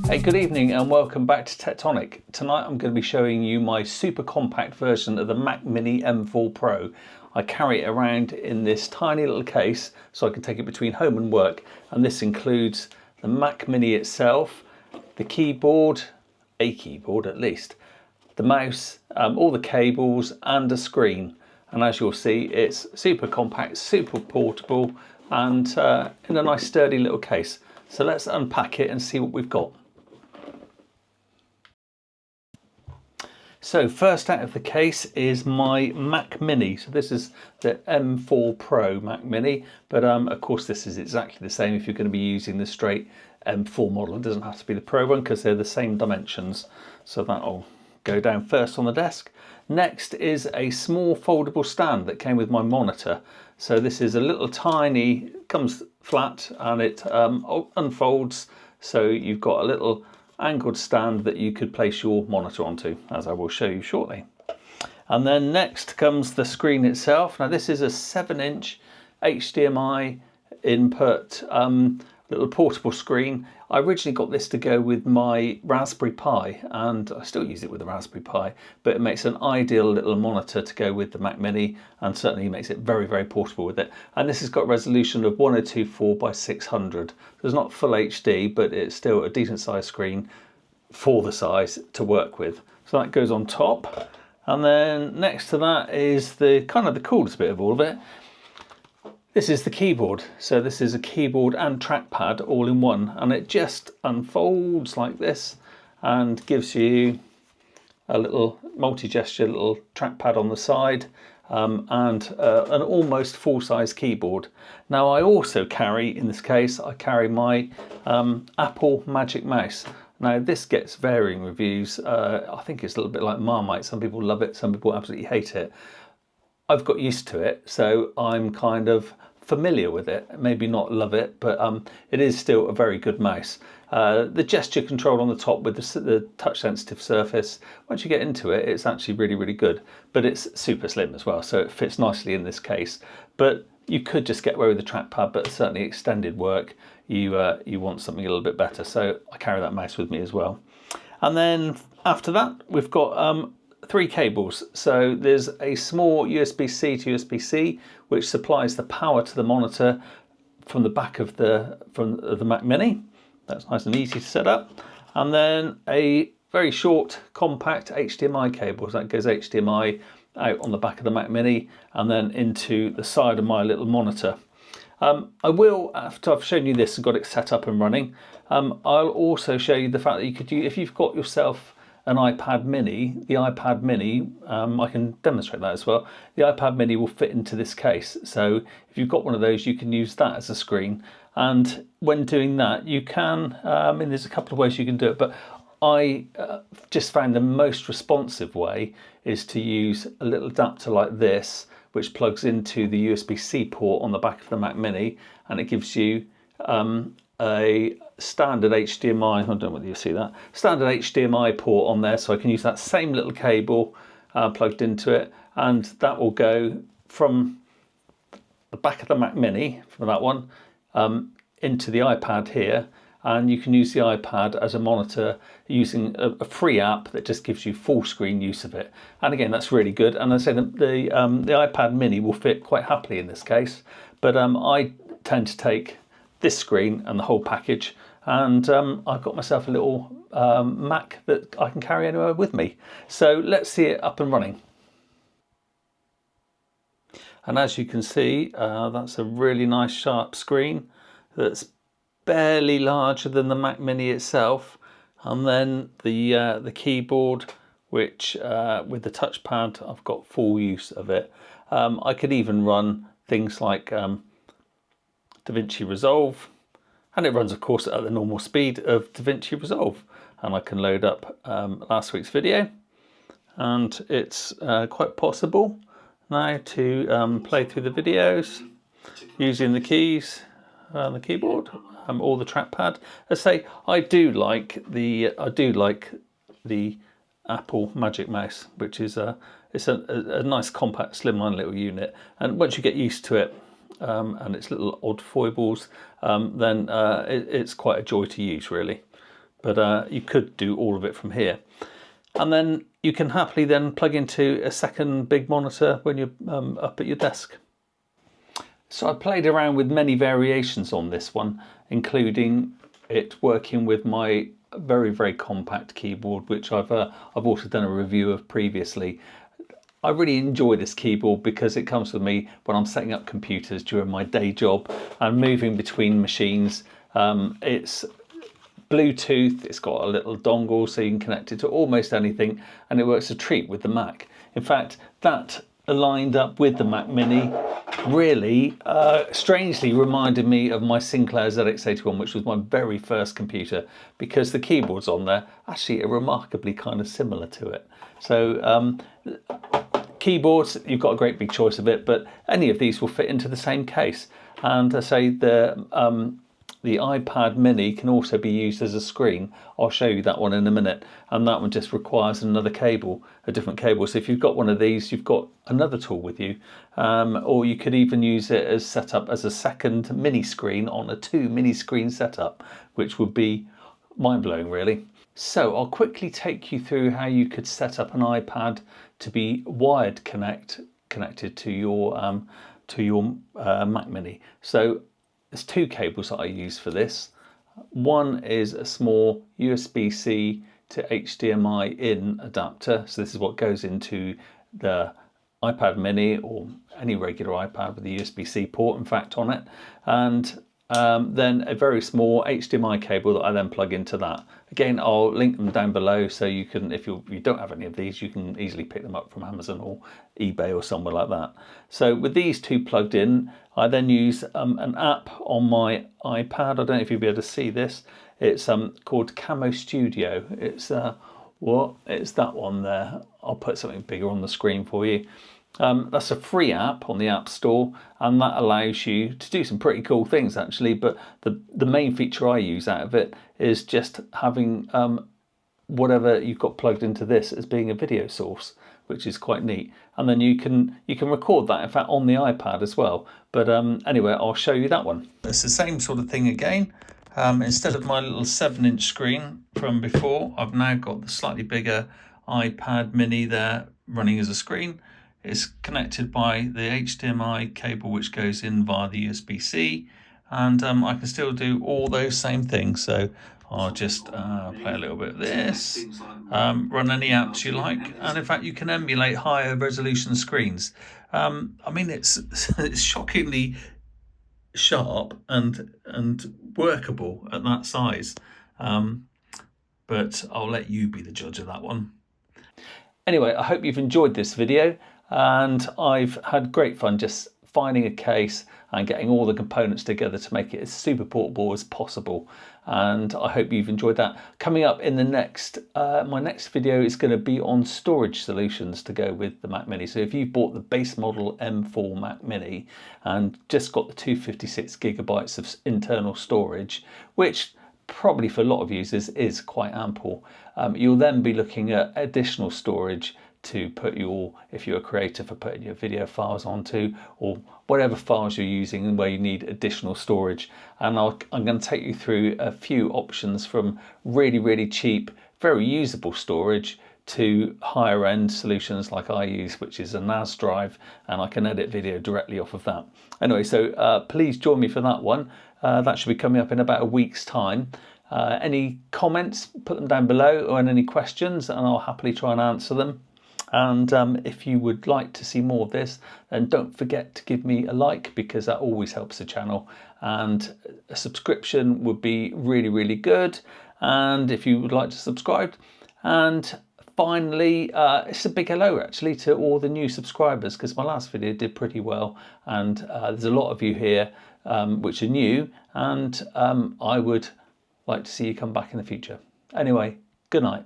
Hey, good evening and welcome back to Tectonic. Tonight I'm going to be showing you my super compact version of the Mac Mini M4 Pro. I carry it around in this tiny little case so I can take it between home and work, and this includes the Mac Mini itself, the keyboard, a keyboard at least, the mouse, all the cables and a screen. And as you'll see, it's super compact, super portable, and in a nice sturdy little case. So let's unpack it and see what we've got. So first out of the case is my Mac Mini. So this is the M4 Pro Mac Mini, but of course this is exactly the same if you're going to be using the straight M4 model. It doesn't have to be the Pro one because they're the same dimensions. So that'll go down first on the desk. Next is a small foldable stand that came with my monitor. So this is a little tiny, comes flat and it unfolds. So you've got a little angled stand that you could place your monitor onto, as I will show you shortly. And then next comes the screen itself. Now this is a 7-inch HDMI input little portable screen. I originally got this to go with my Raspberry Pi, and I still use it with the Raspberry Pi, but it makes an ideal little monitor to go with the Mac Mini, and certainly makes it very, very portable with it. And this has got a resolution of 1024 by 600. So it's not full HD, but it's still a decent sized screen for the size to work with. So that goes on top. And then next to that is the kind of the coolest bit of all of it. This is the keyboard. So this is a keyboard and trackpad all in one, and it just unfolds like this and gives you a little multi-gesture little trackpad on the side, and an almost full-size keyboard. Now I also carry, in this case, I carry my Apple Magic Mouse. Now this gets varying reviews. I think it's a little bit like Marmite. Some people love it, some people absolutely hate it. I've got used to it, so I'm kind of familiar with it. Maybe not love it, but it is still a very good mouse. The gesture control on the top with the touch sensitive surface, once you get into it, it's actually really, really good. But it's super slim as well, so it fits nicely in this case. But you could just get away with the trackpad, but certainly extended work, you want something a little bit better. So I carry that mouse with me as well. And then after that, we've got 3 cables. So there's a small USB-C to USB-C which supplies the power to the monitor from the back of the Mac Mini. That's nice and easy to set up. And then a very short compact HDMI cable. So that goes HDMI out on the back of the Mac Mini and then into the side of my little monitor. I will, after I've shown you this and got it set up and running, I'll also show you the fact that you could use, if you've got yourself an iPad Mini, the iPad Mini, I can demonstrate that as well. The iPad Mini will fit into this case. So if you've got one of those, you can use that as a screen. And when doing that, you can, there's a couple of ways you can do it, but I just found the most responsive way is to use a little adapter like this, which plugs into the USB-C port on the back of the Mac Mini, and it gives you a standard HDMI, I don't know whether you see that, standard HDMI port on there, so I can use that same little cable plugged into it, and that will go from the back of the Mac Mini, from that one, into the iPad here, and you can use the iPad as a monitor using a free app that just gives you full screen use of it. And again, that's really good. And I say that the iPad Mini will fit quite happily in this case, but I tend to take this screen and the whole package, and I've got myself a little Mac that I can carry anywhere with me. So let's see it up and running. And as you can see, that's a really nice sharp screen that's barely larger than the Mac Mini itself, and then the keyboard, which with the touchpad I've got full use of it. I could even run things like DaVinci Resolve, and it runs of course at the normal speed of DaVinci Resolve, and I can load up last week's video, and it's quite possible now to play through the videos using the keys and the keyboard or the trackpad. I say I do like the Apple Magic Mouse, which is it's a nice compact slimline little unit, and once you get used to it and its little odd foibles, then it's quite a joy to use really. but you could do all of it from here. And then you can happily then plug into a second big monitor when you're up at your desk. So I played around with many variations on this one, including it working with my very compact keyboard, which I've also done a review of previously. I really enjoy this keyboard because it comes with me when I'm setting up computers during my day job and moving between machines. It's Bluetooth, it's got a little dongle so you can connect it to almost anything, and it works a treat with the Mac. In fact, that aligned up with the Mac Mini really strangely reminded me of my Sinclair ZX81, which was my very first computer, because the keyboards on there actually are remarkably kind of similar to it. So keyboards, you've got a great big choice of it, but any of these will fit into the same case. And I say the iPad mini can also be used as a screen. I'll show you that one in a minute, and that one just requires another cable, a different cable. So if you've got one of these, you've got another tool with you, or you could even use it as set up as a second mini screen on a 2 mini screen setup, which would be mind-blowing really. So I'll quickly take you through how you could set up an iPad to be wired connected to your Mac Mini. So there's 2 cables that I use for this. One is a small USB-C to HDMI in adapter. So this is what goes into the iPad mini or any regular iPad with a USB-C port, in fact, on it. And then a very small HDMI cable that I then plug into that. Again, I'll link them down below so you can, if you don't have any of these, you can easily pick them up from Amazon or eBay or somewhere like that. So with these 2 plugged in, I then use an app on my iPad. I don't know if you'll be able to see this. It's called Camo Studio. It's it's that one there. I'll put something bigger on the screen for you. That's a free app on the App Store, and that allows you to do some pretty cool things actually, but the main feature I use out of it is just having whatever you've got plugged into this as being a video source, which is quite neat. And then you can record that, in fact, on the iPad as well. But anyway, I'll show you that one. It's the same sort of thing again. Instead of my little 7-inch screen from before, I've now got the slightly bigger iPad mini there running as a screen. It's connected by the HDMI cable, which goes in via the USB-C, and I can still do all those same things. So I'll just play a little bit of this, run any apps you like, and in fact you can emulate higher resolution screens. I mean, it's shockingly sharp and workable at that size, but I'll let you be the judge of that one. Anyway, I hope you've enjoyed this video, and I've had great fun just finding a case and getting all the components together to make it as super portable as possible, and I hope you've enjoyed that. Coming up in the next my next video is going to be on storage solutions to go with the Mac Mini. So if you've bought the base model M4 Mac Mini and just got the 256 gigabytes of internal storage, which probably for a lot of users is quite ample, you'll then be looking at additional storage to put your, if you're a creator, for putting your video files onto, or whatever files you're using and where you need additional storage. And I'm going to take you through a few options from really cheap, very usable storage to higher end solutions like I use, which is a NAS drive, and I can edit video directly off of that. Anyway, so please join me for that one. That should be coming up in about a week's time. Any comments, put them down below, or any questions, and I'll happily try and answer them. And if you would like to see more of this, then don't forget to give me a like, because that always helps the channel, and a subscription would be really good. And if you would like to subscribe, and finally, it's a big hello actually to all the new subscribers, because my last video did pretty well, and there's a lot of you here which are new, and I would like to see you come back in the future. Anyway, good night.